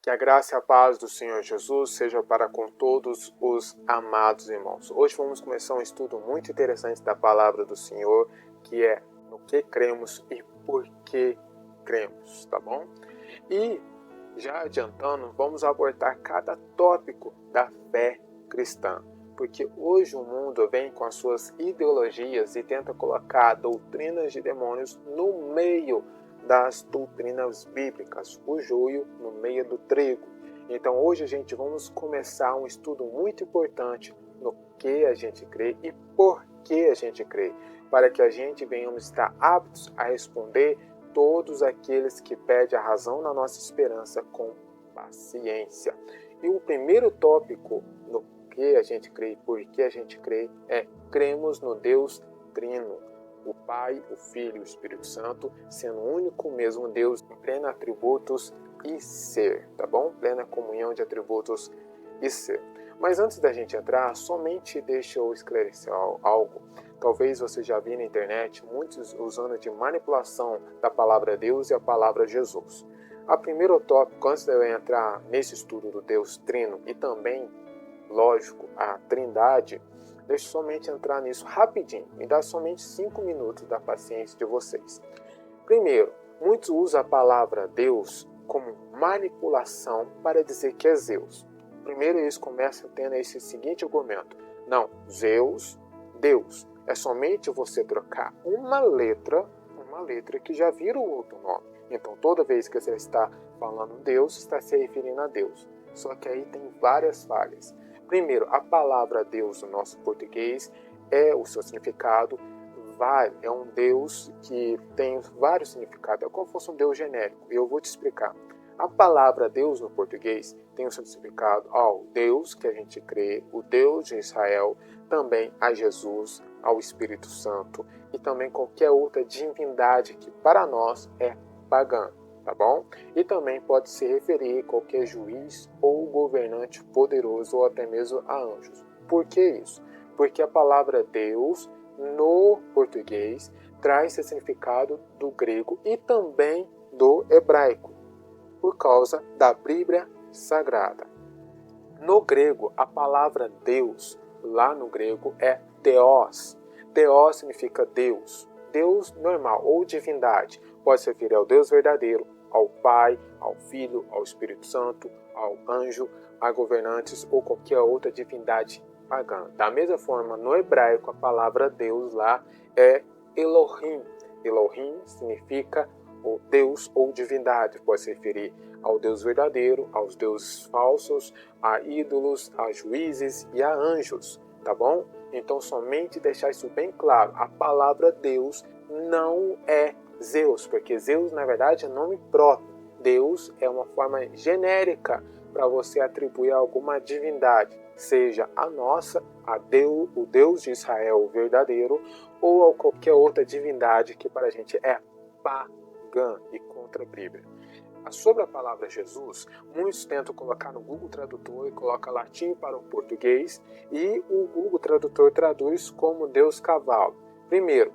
Que a graça e a paz do Senhor Jesus seja para com todos os amados irmãos. Hoje vamos começar um estudo muito interessante da palavra do Senhor, que é no que cremos e por que cremos, tá bom? E, já adiantando, vamos abordar cada tópico da fé cristã, porque hoje o mundo vem com as suas ideologias e tenta colocar doutrinas de demônios no meio das doutrinas bíblicas, o joio no meio do trigo. Então hoje, gente, vamos começar um estudo muito importante no que a gente crê e por que a gente crê, para que a gente venhamos estar aptos a responder todos aqueles que pedem a razão na nossa esperança com paciência. E o primeiro tópico no que a gente crê e por que a gente crê é: cremos no Deus Trino, o Pai, o Filho e o Espírito Santo, sendo o único mesmo Deus em plena atributos e ser, tá bom? Plena comunhão de atributos e ser. Mas antes da gente entrar, somente deixa eu esclarecer algo. Talvez você já viu na internet muitos usando de manipulação da palavra Deus e a palavra Jesus. A primeiro tópico, antes de eu entrar nesse estudo do Deus Trino e também, lógico, a Trindade, deixa eu somente entrar nisso rapidinho. Me dá somente 5 minutos da paciência de vocês. Primeiro, muitos usam a palavra Deus como manipulação para dizer que é Zeus. Primeiro eles começam tendo esse seguinte argumento: não, Zeus, Deus. É somente você trocar uma letra que já vira o outro nome. Então toda vez que você está falando Deus, está se referindo a Deus. Só que aí tem várias falhas. Primeiro, a palavra Deus no nosso português é o seu significado, é um Deus que tem vários significados, é como se fosse um Deus genérico, e eu vou te explicar. A palavra Deus no português tem o seu significado ao Deus que a gente crê, o Deus de Israel, também a Jesus, ao Espírito Santo e também qualquer outra divindade que para nós é pagã. Tá bom? E também pode se referir a qualquer juiz ou governante poderoso ou até mesmo a anjos. Por que isso? Porque a palavra Deus no português traz esse significado do grego e também do hebraico, por causa da Bíblia Sagrada. No grego, a palavra Deus, lá no grego, é Theos. Theos significa Deus. Deus normal ou divindade. Pode se referir ao Deus verdadeiro, ao Pai, ao Filho, ao Espírito Santo, ao anjo, a governantes ou qualquer outra divindade pagã. Da mesma forma, no hebraico, a palavra Deus lá é Elohim. Elohim significa o Deus ou divindade. Pode se referir ao Deus verdadeiro, aos deuses falsos, a ídolos, a juízes e a anjos. Tá bom? Então, somente deixar isso bem claro. A palavra Deus não é Zeus, porque Zeus, na verdade, é nome próprio. Deus é uma forma genérica para você atribuir a alguma divindade, seja a nossa, o Deus de Israel verdadeiro, ou a qualquer outra divindade que para a gente é pagã e contra a Bíblia. Sobre a palavra Jesus, muitos tentam colocar no Google Tradutor e coloca latim para o português, e o Google Tradutor traduz como Deus cavalo. Primeiro,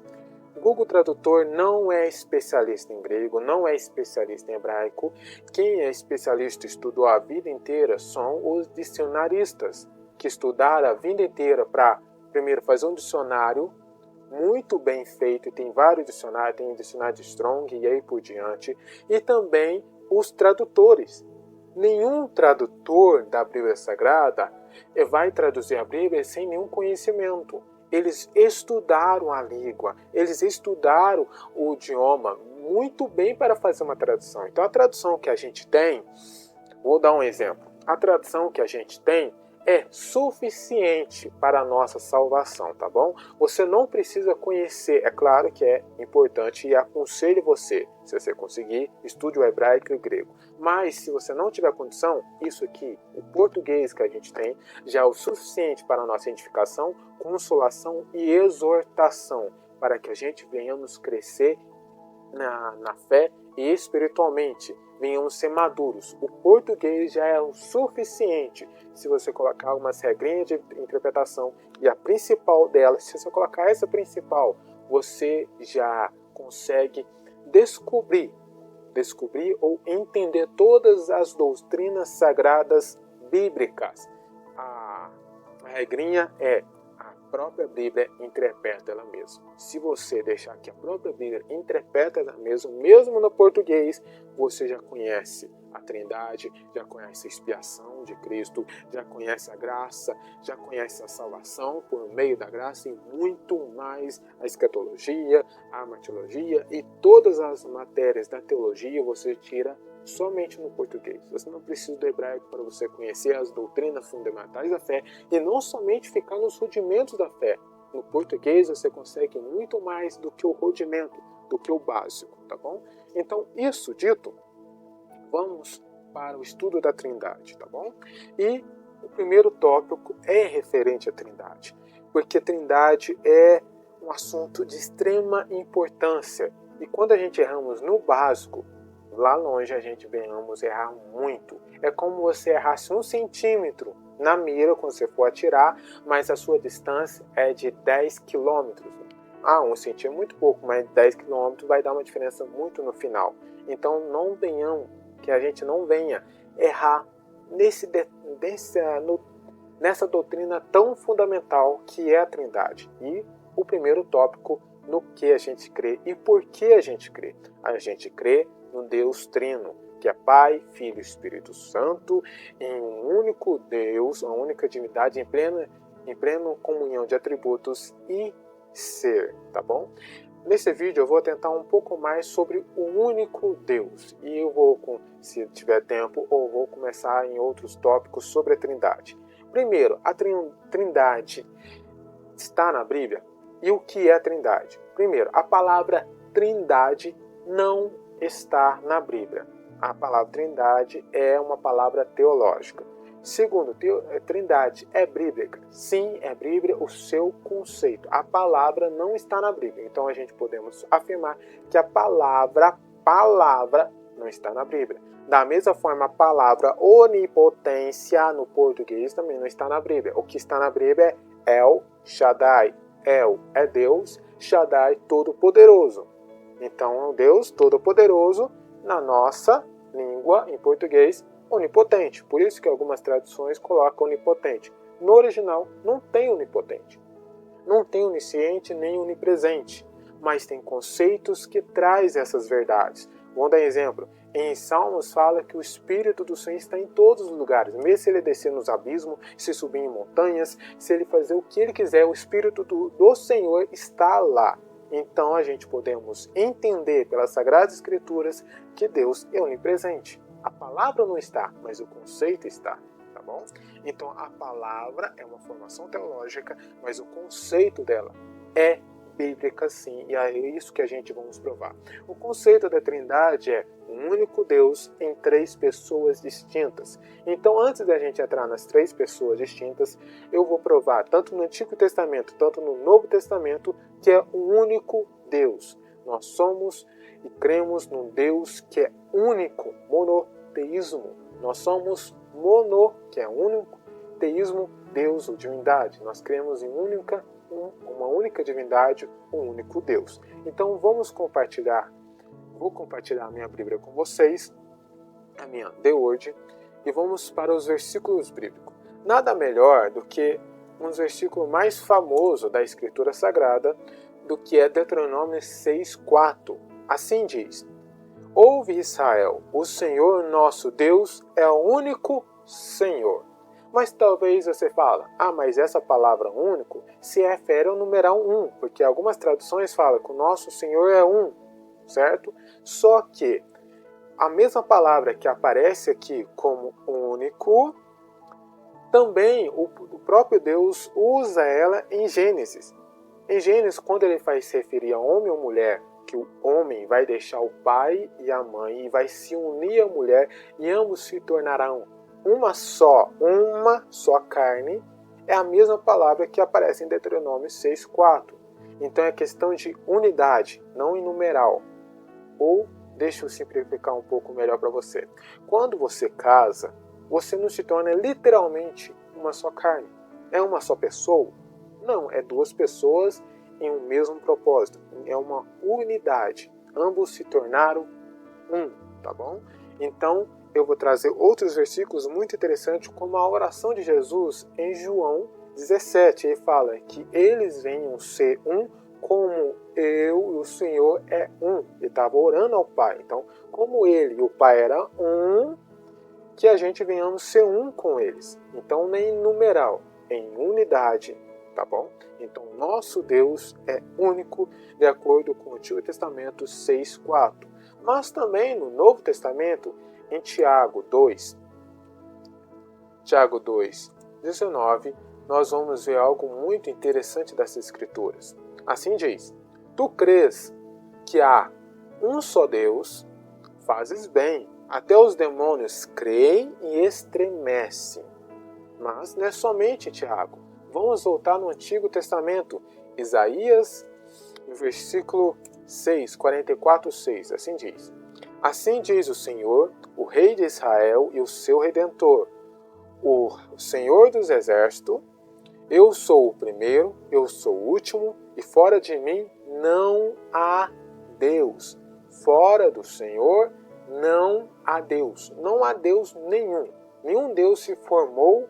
o Google Tradutor não é especialista em grego, não é especialista em hebraico. Quem é especialista e estudou a vida inteira são os dicionaristas, que estudaram a vida inteira para, primeiro, fazer um dicionário muito bem feito, e tem vários dicionários, tem o dicionário de Strong e aí por diante, e também os tradutores. Nenhum tradutor da Bíblia Sagrada vai traduzir a Bíblia sem nenhum conhecimento. Eles estudaram a língua, eles estudaram o idioma muito bem para fazer uma tradução. Então a tradução que a gente tem, vou dar um exemplo, a tradução que a gente tem é suficiente para a nossa salvação, tá bom? Você não precisa conhecer, é claro que é importante e aconselho você, se você conseguir, estude o hebraico e o grego. Mas se você não tiver condição, isso aqui, o português que a gente tem, já é o suficiente para a nossa edificação, consolação e exortação, para que a gente venhamos crescer na fé e espiritualmente venhamos ser maduros. O português já é o suficiente se você colocar algumas regrinhas de interpretação, e a principal delas, se você colocar essa principal, você já consegue descobrir descobrir ou entender todas as doutrinas sagradas bíblicas. A regrinha é: a própria Bíblia interpreta ela mesma. Se você deixar que a própria Bíblia interprete ela mesma, mesmo no português, você já conhece a Trindade, já conhece a expiação de Cristo, já conhece a graça, já conhece a salvação por meio da graça e muito mais a escatologia, a martirologia e todas as matérias da teologia você tira somente no português. Você não precisa do hebraico para você conhecer as doutrinas fundamentais da fé e não somente ficar nos rudimentos da fé. No português você consegue muito mais do que o rudimento, do que o básico, tá bom? Então, isso dito, vamos para o estudo da Trindade, tá bom? E o primeiro tópico é referente à Trindade, porque a Trindade é um assunto de extrema importância. E quando a gente erramos no básico, lá longe a gente venhamos errar muito. É como você errasse 1 centímetro na mira quando você for atirar, mas a sua distância é de 10 quilômetros. 1 centímetro é muito pouco, mas 10 quilômetros vai dar uma diferença muito no final. Então que a gente não venha errar nessa doutrina tão fundamental que é a Trindade. E o primeiro tópico, no que a gente crê e por que a gente crê. A gente crê no Deus Trino, que é Pai, Filho e Espírito Santo, em um único Deus, uma única divindade, em plena comunhão de atributos e ser, tá bom? Nesse vídeo eu vou tentar um pouco mais sobre o único Deus, e eu vou, se tiver tempo, ou vou começar em outros tópicos sobre a Trindade. Primeiro, a Trindade está na Bíblia? E o que é a Trindade? Primeiro, a palavra Trindade não está na Bíblia. A palavra Trindade é uma palavra teológica. Segundo, Trindade é bíblica? Sim, é bíblica o seu conceito. A palavra não está na Bíblia. Então a gente podemos afirmar que a palavra não está na Bíblia. Da mesma forma, a palavra onipotência no português também não está na Bíblia. O que está na Bíblia é El Shaddai. El é Deus, Shaddai todo-poderoso. Então é um Deus todo-poderoso na nossa língua, em português, onipotente. Por isso que algumas traduções colocam onipotente. No original não tem onipotente. Não tem onisciente nem onipresente. Mas tem conceitos que traz essas verdades. Vamos dar exemplo. Em Salmos fala que o Espírito do Senhor está em todos os lugares. Mesmo se ele descer nos abismos, se subir em montanhas, se ele fazer o que ele quiser, o Espírito do Senhor está lá. Então a gente podemos entender pelas Sagradas Escrituras que Deus é onipresente. A palavra não está, mas o conceito está, tá bom? Então a palavra é uma formação teológica, mas o conceito dela é bíblica sim, e é isso que a gente vamos provar. O conceito da Trindade é um único Deus em 3 pessoas distintas. Então, antes da gente entrar nas 3 pessoas distintas, eu vou provar, tanto no Antigo Testamento, tanto no Novo Testamento, que é um único Deus. Nós somos e cremos num Deus que é único, monoteísmo. Nós somos que é único, teísmo, Deus ou divindade. Nós cremos em uma única divindade, um único Deus. Então vou compartilhar a minha Bíblia com vocês, a minha The Word, e vamos para os versículos bíblicos. Nada melhor do que um versículo mais famoso da Escritura Sagrada, do que é Deuteronômio 6,4. Assim diz: Ouve Israel, o Senhor nosso Deus é o único Senhor. Mas talvez você fala, mas essa palavra único se refere ao numeral 1, porque algumas traduções falam que o nosso Senhor é um, certo? Só que a mesma palavra que aparece aqui como único, também o próprio Deus usa ela em Gênesis. Em Gênesis, quando ele vai se referir a homem ou mulher, que o homem vai deixar o pai e a mãe e vai se unir à mulher e ambos se tornarão uma só carne, é a mesma palavra que aparece em Deuteronômio 6,4. Então é questão de unidade, não em numeral. Ou, deixa eu simplificar um pouco melhor para você. Quando você casa, você não se torna literalmente uma só carne. É uma só pessoa? Não, é 2 pessoas em um mesmo propósito. É uma unidade. Ambos se tornaram um. tá bom? Então, eu vou trazer outros versículos muito interessantes, como a oração de Jesus em João 17. Ele fala que eles venham ser um como eu e o Senhor é um. Ele estava orando ao Pai. Então, como ele e o Pai eram um, que a gente venhamos ser um com eles. Então, nem numeral, em unidade, tá bom? Então, nosso Deus é único, de acordo com o Antigo Testamento 6:4. Mas também no Novo Testamento, em Tiago 2:19, nós vamos ver algo muito interessante dessas escrituras. Assim diz: tu crês que há um só Deus, fazes bem. Até os demônios creem e estremecem. Mas não é somente, Tiago. Vamos voltar no Antigo Testamento. Isaías, no versículo 6, 44:6, assim diz: assim diz o Senhor, o Rei de Israel e o seu Redentor, o Senhor dos Exércitos: eu sou o primeiro, eu sou o último, e fora de mim não há Deus. Fora do Senhor não há Deus. Não há Deus nenhum. Nenhum Deus se formou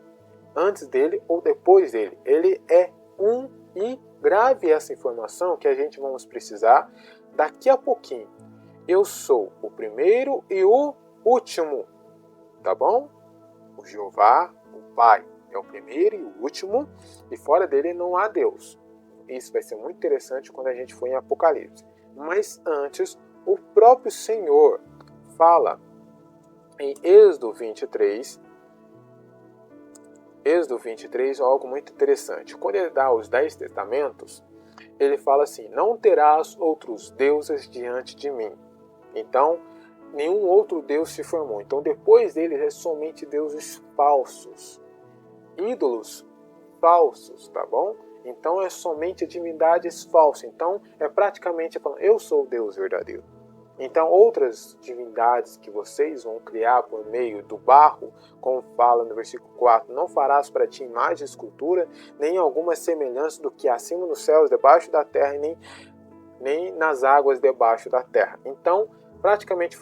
antes dele ou depois dele. Ele é um, e grave essa informação que a gente vamos precisar daqui a pouquinho. Eu sou o primeiro e o último, tá bom? O Jeová, o Pai, é o primeiro e o último, e fora dele não há Deus. Isso vai ser muito interessante quando a gente for em Apocalipse. Mas antes, o próprio Senhor fala em Êxodo 23, algo muito interessante. Quando ele dá os 10 testamentos, ele fala assim: não terás outros deuses diante de mim. Então, nenhum outro Deus se formou. Então, depois deles é somente deuses falsos, ídolos falsos, tá bom? Então, é somente divindades falsas. Então, é praticamente falando: eu sou o Deus verdadeiro. Então, outras divindades que vocês vão criar por meio do barro, como fala no versículo 4, não farás para ti imagem de escultura, nem alguma semelhança do que há acima nos céus, debaixo da terra, nem nas águas debaixo da terra. Então, praticamente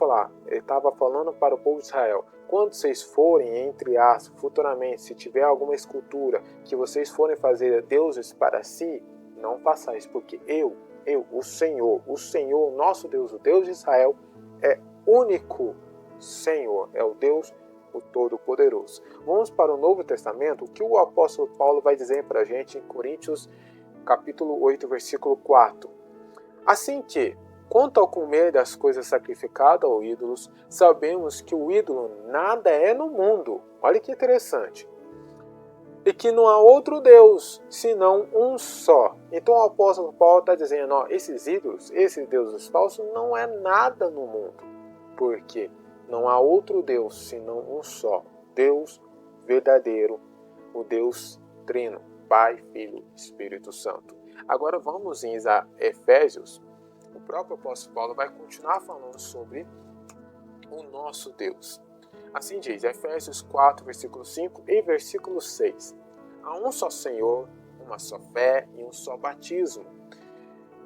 ele estava falando para o povo de Israel: quando vocês forem, entre aspas, futuramente, se tiver alguma escultura que vocês forem fazer deuses para si, não façais, porque eu, o Senhor, nosso Deus, o Deus de Israel, é único Senhor, é o Deus, o Todo-Poderoso. Vamos para o Novo Testamento, o que o apóstolo Paulo vai dizer para a gente em Coríntios, capítulo 8, versículo 4. Assim que, quanto ao comer das coisas sacrificadas aos ídolos, sabemos que o ídolo nada é no mundo. Olha que interessante. E que não há outro Deus, senão um só. Então o apóstolo Paulo está dizendo: esses ídolos, esses deuses falsos, não é nada no mundo. Porque não há outro Deus, senão um só. Deus verdadeiro, o Deus Trino, Pai, Filho e Espírito Santo. Agora vamos em Efésios. O próprio apóstolo Paulo vai continuar falando sobre o nosso Deus. Assim diz, Efésios 4, versículo 5 e versículo 6. Há um só Senhor, uma só fé e um só batismo.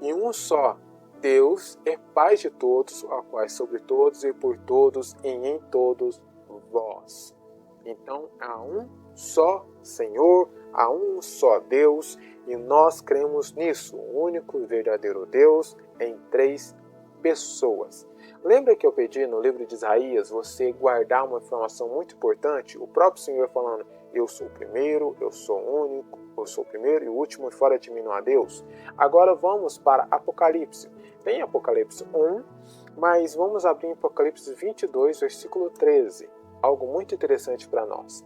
E um só Deus é Pai de todos, ao qual é sobre todos e por todos e em todos vós. Então, há um só Senhor, há um só Deus, e nós cremos nisso, o único e verdadeiro Deus em 3 pessoas. Lembra que eu pedi no livro de Isaías você guardar uma informação muito importante? O próprio Senhor falando: eu sou o primeiro, eu sou o único, eu sou o primeiro e o último, e fora de mim não há Deus. Agora vamos para Apocalipse. Tem Apocalipse 1, mas vamos abrir em Apocalipse 22, versículo 13. Algo muito interessante para nós.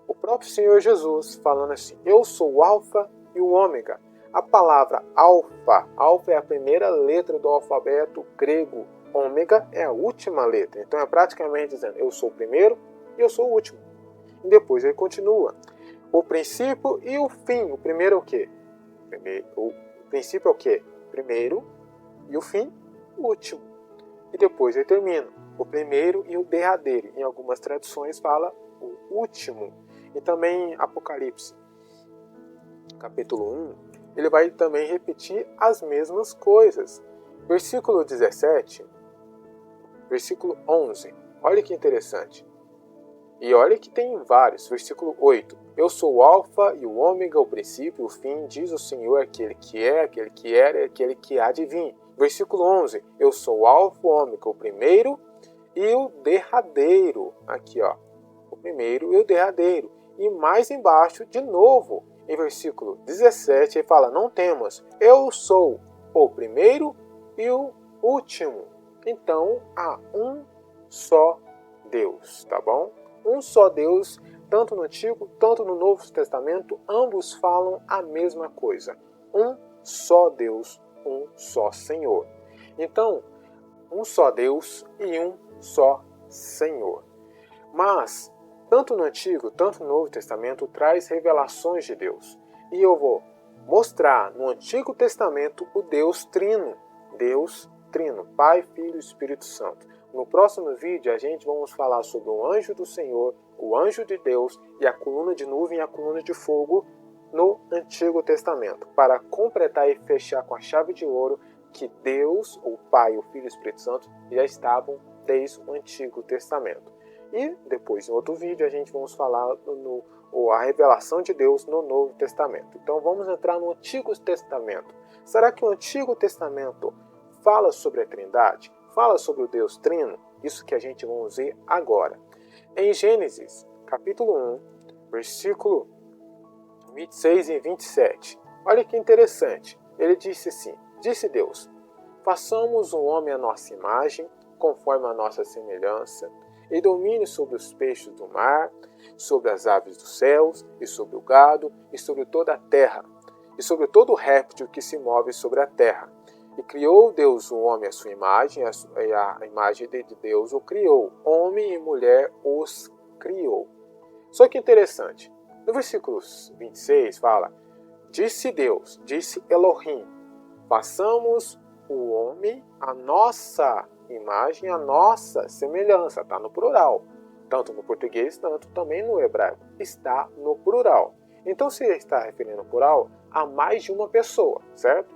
O próprio Senhor Jesus falando assim: eu sou o Alfa e o Ômega. A palavra alfa é a primeira letra do alfabeto grego. Ômega é a última letra. Então é praticamente dizendo: eu sou o primeiro e eu sou o último. E depois ele continua: o princípio e o fim. O primeiro é o quê? O princípio é o quê? Primeiro, e o fim, o último. E depois ele termina: o primeiro e o derradeiro. Em algumas traduções fala o último. E também Apocalipse, capítulo 1, ele vai também repetir as mesmas coisas. Versículo 17, versículo 11. Olha que interessante. E olha que tem vários. Versículo 8. Eu sou o alfa e o ômega, o princípio e o fim, diz o Senhor, aquele que é, aquele que era e aquele que há de vir. Versículo 11. Eu sou o alfa, o ômega, o primeiro e o derradeiro. Aqui, ó. O primeiro e o derradeiro. E mais embaixo, de novo, em versículo 17, ele fala, não temas, eu sou o primeiro e o último. Então, há um só Deus, tá bom? Um só Deus, tanto no Antigo, tanto no Novo Testamento, ambos falam a mesma coisa. Um só Deus, um só Senhor. Então, um só Deus e um só Senhor. Mas, tanto no Antigo, tanto no Novo Testamento, traz revelações de Deus. E eu vou mostrar no Antigo Testamento o Deus Trino. Deus Trino, Pai, Filho e Espírito Santo. No próximo vídeo, a gente vamos falar sobre o anjo do Senhor, o anjo de Deus e a coluna de nuvem e a coluna de fogo no Antigo Testamento, para completar e fechar com a chave de ouro que Deus, o Pai, o Filho e o Espírito Santo já estavam desde o Antigo Testamento. E depois, em outro vídeo, a gente vamos falar a revelação de Deus no Novo Testamento. Então vamos entrar no Antigo Testamento. Será que o Antigo Testamento fala sobre a Trindade? Fala sobre o Deus Trino? Isso que a gente vamos ver agora. Em Gênesis, capítulo 1, versículo 26 e 27. Olha que interessante. Ele disse assim, disse Deus, façamos o homem à nossa imagem, conforme a nossa semelhança, e domine sobre os peixes do mar, sobre as aves dos céus, e sobre o gado, e sobre toda a terra, e sobre todo réptil que se move sobre a terra. E criou Deus o homem à sua imagem, e a imagem de Deus o criou. Homem e mulher os criou. Só que interessante, no versículo 26 fala, disse Deus, disse Elohim, façamos o homem à nossa imagem, à nossa semelhança. Está no plural. Tanto no português, tanto também no hebraico. Está no plural. Então, se ele está referindo ao plural, a mais de uma pessoa, certo?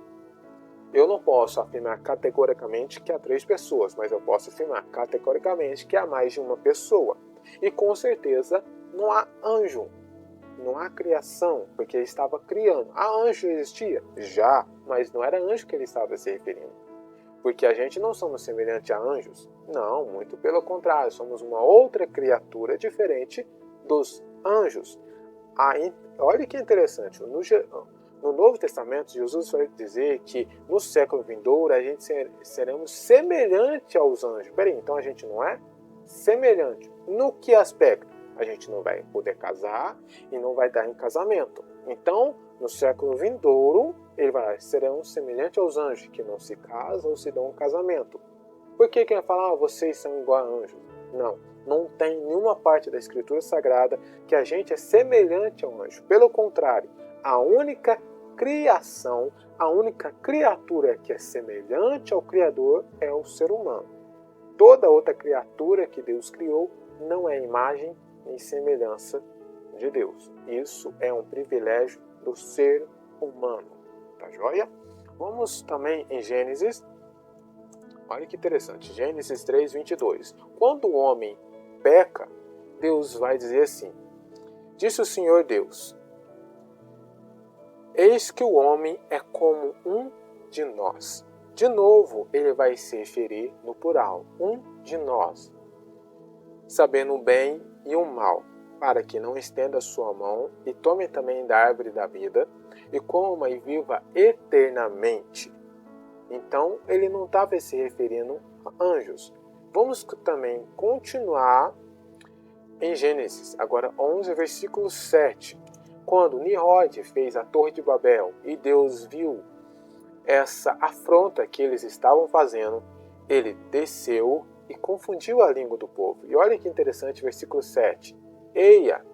Eu não posso afirmar categoricamente que há 3 pessoas, mas eu posso afirmar categoricamente que há mais de uma pessoa. E com certeza não há anjo, não há criação, porque ele estava criando. Há anjo existia? Já, mas não era anjo que ele estava se referindo. Porque a gente não somos semelhantes a anjos? Não, muito pelo contrário, somos uma outra criatura diferente dos anjos. Olha que interessante, no Novo Testamento, Jesus vai dizer que no século vindouro a gente seremos semelhante aos anjos. Peraí, então a gente não é semelhante. No que aspecto? A gente não vai poder casar e não vai dar em casamento. Então, no século vindouro, ele vai seremos semelhantes aos anjos, que não se casam ou se dão um casamento. Por que vai falar, vocês são igual a anjos? Não, não tem nenhuma parte da Escritura Sagrada que a gente é semelhante ao anjo. Pelo contrário, a única criação, a única criatura que é semelhante ao Criador é o ser humano. Toda outra criatura que Deus criou não é imagem nem semelhança de Deus. Isso é um privilégio do ser humano. Tá joia? Vamos também em Gênesis. Olha que interessante. Gênesis 3, 22. Quando o homem peca, Deus vai dizer assim, disse o Senhor Deus, eis que o homem é como um de nós. De novo, ele vai se referir no plural, um de nós, sabendo o bem e o mal, para que não estenda a sua mão e tome também da árvore da vida e coma e viva eternamente. Então, ele não estava se referindo a anjos. Vamos também continuar em Gênesis, agora 11, versículo 7. Quando Nimrod fez a Torre de Babel e Deus viu essa afronta que eles estavam fazendo, ele desceu e confundiu a língua do povo. E olha que interessante, versículo 7. Eia,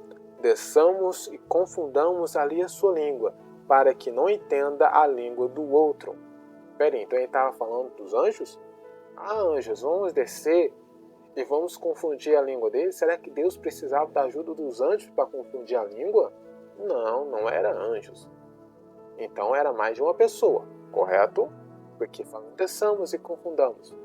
desçamos e confundamos ali a sua língua, para que não entenda a língua do outro. Peraí, então ele estava falando dos anjos? Ah, anjos, vamos descer e vamos confundir a língua deles? Será que Deus precisava da ajuda dos anjos para confundir a língua? Não, não era anjos. Então era mais de uma pessoa, correto? Porque falamos, desçamos e confundamos.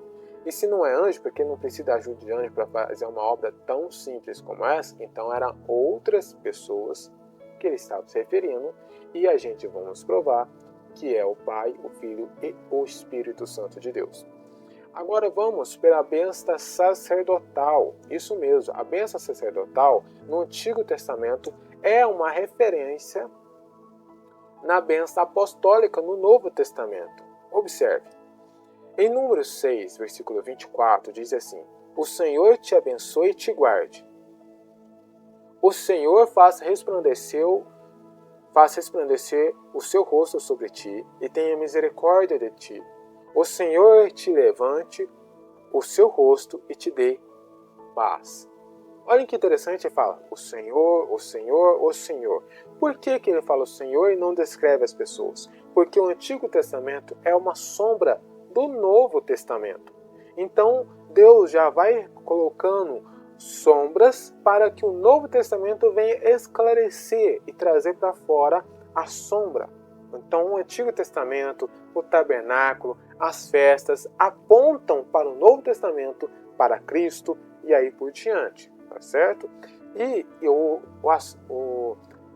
E se não é anjo, porque não precisa da ajuda de anjo para fazer uma obra tão simples como essa, então eram outras pessoas que ele estava se referindo, e a gente vamos provar que é o Pai, o Filho e o Espírito Santo de Deus. Agora vamos pela bênção sacerdotal. Isso mesmo, a bênção sacerdotal no Antigo Testamento é uma referência na bênção apostólica no Novo Testamento. Observe. Em Números 6, versículo 24, diz assim: O Senhor te abençoe e te guarde. O Senhor faça resplandecer o seu rosto sobre ti e tenha misericórdia de ti. O Senhor te levante o seu rosto e te dê paz. Olha que interessante, ele fala o Senhor, o Senhor, o Senhor. Por que ele fala o Senhor e não descreve as pessoas? Porque o Antigo Testamento é uma sombra do Novo Testamento. Então, Deus já vai colocando sombras para que o Novo Testamento venha esclarecer e trazer para fora a sombra. Então, o Antigo Testamento, o tabernáculo, as festas apontam para o Novo Testamento, para Cristo e aí por diante, tá certo? E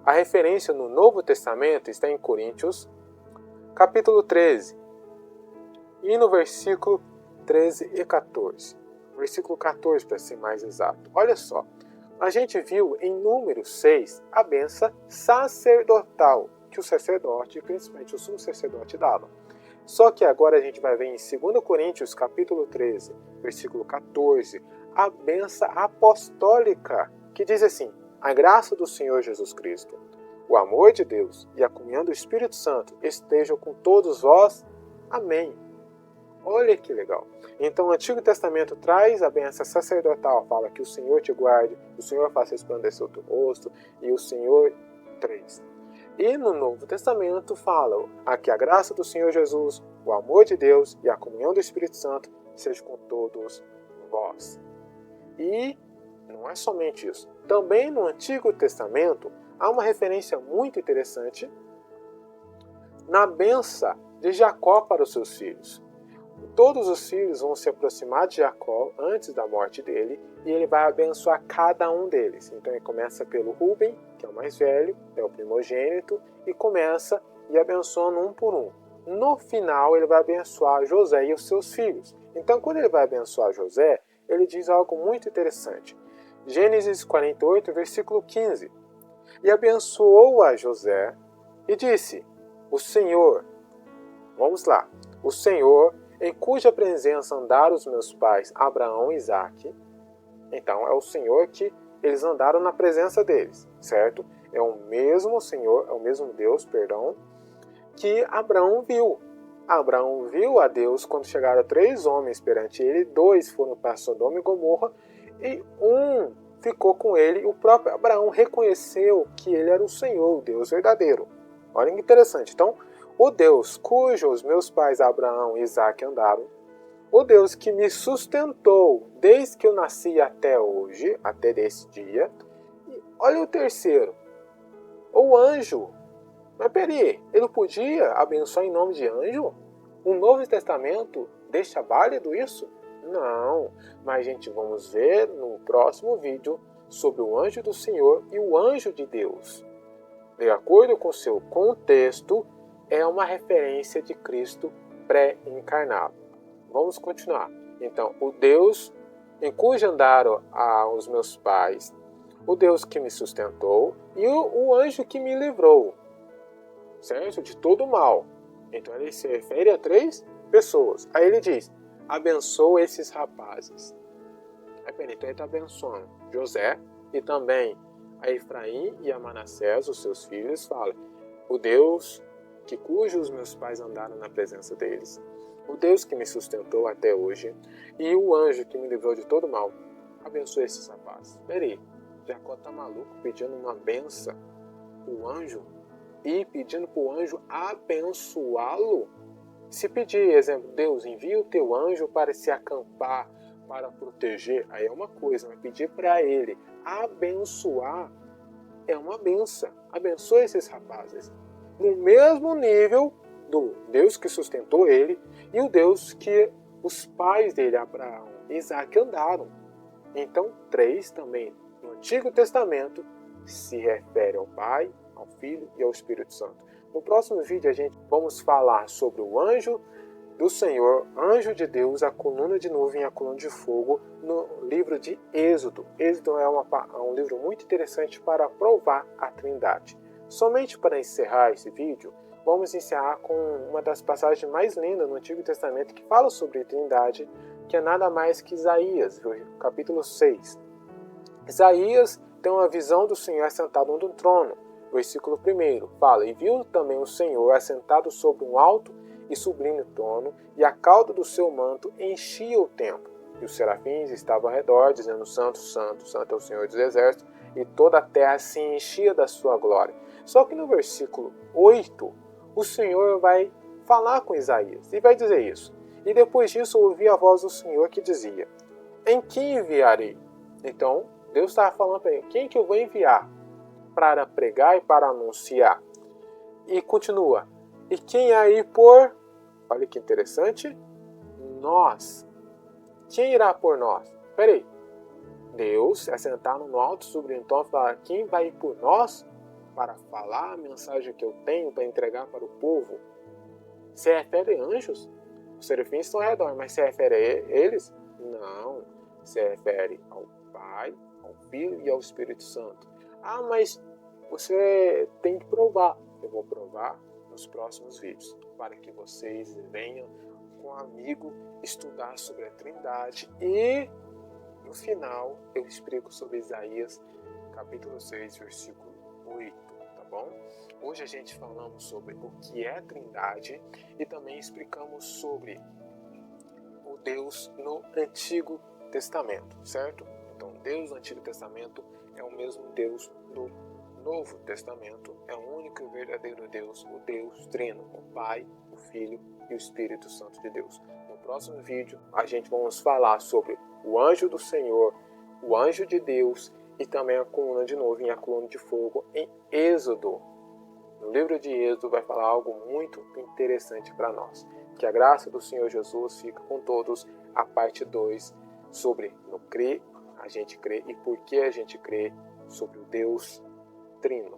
a referência no Novo Testamento está em Coríntios, capítulo 13, e no versículo 13 e 14. Versículo 14, para ser mais exato. Olha só, a gente viu em Números 6 a bênção sacerdotal que o sacerdote, principalmente o sumo sacerdote, dava. Só que agora a gente vai ver em 2 Coríntios, capítulo 13, versículo 14, a bênção apostólica, que diz assim: a graça do Senhor Jesus Cristo, o amor de Deus e a comunhão do Espírito Santo estejam com todos vós. Amém. Olha que legal. Então o Antigo Testamento traz a bênção sacerdotal, fala que o Senhor te guarde, o Senhor faça resplandecer o teu rosto, e o Senhor 3. E no Novo Testamento fala que a graça do Senhor Jesus, o amor de Deus e a comunhão do Espírito Santo seja com todos vós. E não é somente isso. Também no Antigo Testamento há uma referência muito interessante na bênção de Jacó para os seus filhos. Todos os filhos vão se aproximar de Jacó antes da morte dele e ele vai abençoar cada um deles. Então ele começa pelo Rúben, que é o mais velho, é o primogênito, e começa e abençoando um por um. No final ele vai abençoar José e os seus filhos. Então quando ele vai abençoar José, ele diz algo muito interessante. Gênesis 48, versículo 15. E abençoou a José e disse: o Senhor, vamos lá, o Senhor, em cuja presença andaram os meus pais Abraão e Isaque. Então é o Senhor que eles andaram na presença deles, certo? É o mesmo Senhor, é o mesmo Deus, que Abraão viu. Abraão viu a Deus quando chegaram 3 homens perante ele, 2 foram para Sodoma e Gomorra e um ficou com ele, e o próprio Abraão reconheceu que ele era o Senhor, o Deus verdadeiro. Olha que interessante. Então, o Deus cujos meus pais Abraão e Isaque andaram, o Deus que me sustentou desde que eu nasci até hoje, até desse dia. E olha o terceiro, o anjo. Mas peraí, ele podia abençoar em nome de anjo? O Novo Testamento deixa válido isso? Não, mas a gente vamos ver no próximo vídeo sobre o anjo do Senhor e o anjo de Deus. De acordo com seu contexto, é uma referência de Cristo pré-encarnado. Vamos continuar. Então, o Deus em cujo andaram os meus pais, o Deus que me sustentou e o anjo que me livrou, certo? De todo mal. Então, ele se refere a 3 pessoas. Aí ele diz: abençoa esses rapazes. Então, ele está abençoando José e também a Efraim e a Manassés, os seus filhos. Fala: o Deus cujos meus pais andaram na presença deles, o Deus que me sustentou até hoje e o anjo que me livrou de todo mal, abençoe esses rapazes. Peraí, Jacó tá maluco pedindo uma benção o anjo e pedindo para o anjo abençoá-lo? Se pedir, exemplo, Deus, envia o teu anjo para se acampar, para proteger, aí é uma coisa, mas pedir para ele abençoar é uma benção. Abençoe esses rapazes. No mesmo nível do Deus que sustentou ele e o Deus que os pais dele, Abraão e Isaac, andaram. Então, 3 também no Antigo Testamento se refere ao Pai, ao Filho e ao Espírito Santo. No próximo vídeo, vamos falar sobre o anjo do Senhor, anjo de Deus, a coluna de nuvem e a coluna de fogo, no livro de Êxodo. Êxodo é um livro muito interessante para provar a Trindade. Somente para encerrar esse vídeo, vamos encerrar com uma das passagens mais lindas no Antigo Testamento que fala sobre a Trindade, que é nada mais que Isaías, capítulo 6. Isaías tem uma visão do Senhor assentado no trono. Versículo 1 fala: E viu também o Senhor assentado sobre um alto e sublime trono, e a cauda do seu manto enchia o templo. E os serafins estavam ao redor, dizendo: Santo, Santo, Santo é o Senhor dos Exércitos, e toda a terra se enchia da sua glória. Só que no versículo 8, o Senhor vai falar com Isaías, e vai dizer isso. E depois disso ouvi a voz do Senhor que dizia: Em quem enviarei? Então, Deus estava falando para ele: quem que eu vou enviar para pregar e para anunciar? E continua: E quem aí por... Olha que interessante. Nós. Quem irá por nós? Peraí. Deus assentado no alto sublime trono falar: quem vai ir por nós para falar a mensagem que eu tenho para entregar para o povo? Se refere a anjos? Os serafins estão ao redor, mas se refere a eles? Não. Se refere ao Pai, ao Filho e ao Espírito Santo. Ah, mas você tem que provar. Eu vou provar nos próximos vídeos, para que vocês venham com um amigo estudar sobre a Trindade e no final eu explico sobre Isaías capítulo 6, versículo 8, tá bom? Hoje a gente falamos sobre o que é a Trindade e também explicamos sobre o Deus no Antigo Testamento, certo? Então, Deus no Antigo Testamento é o mesmo Deus no Novo Testamento, é o único e verdadeiro Deus, o Deus Trino, o Pai, o Filho e o Espírito Santo de Deus. No próximo vídeo, vamos falar sobre o anjo do Senhor, o anjo de Deus e também a coluna de nuvem e a coluna de fogo em Êxodo. No livro de Êxodo vai falar algo muito interessante para nós. Que a graça do Senhor Jesus fica com todos. A parte 2 sobre no crer, a gente crê e por que a gente crê, sobre o Deus Trino.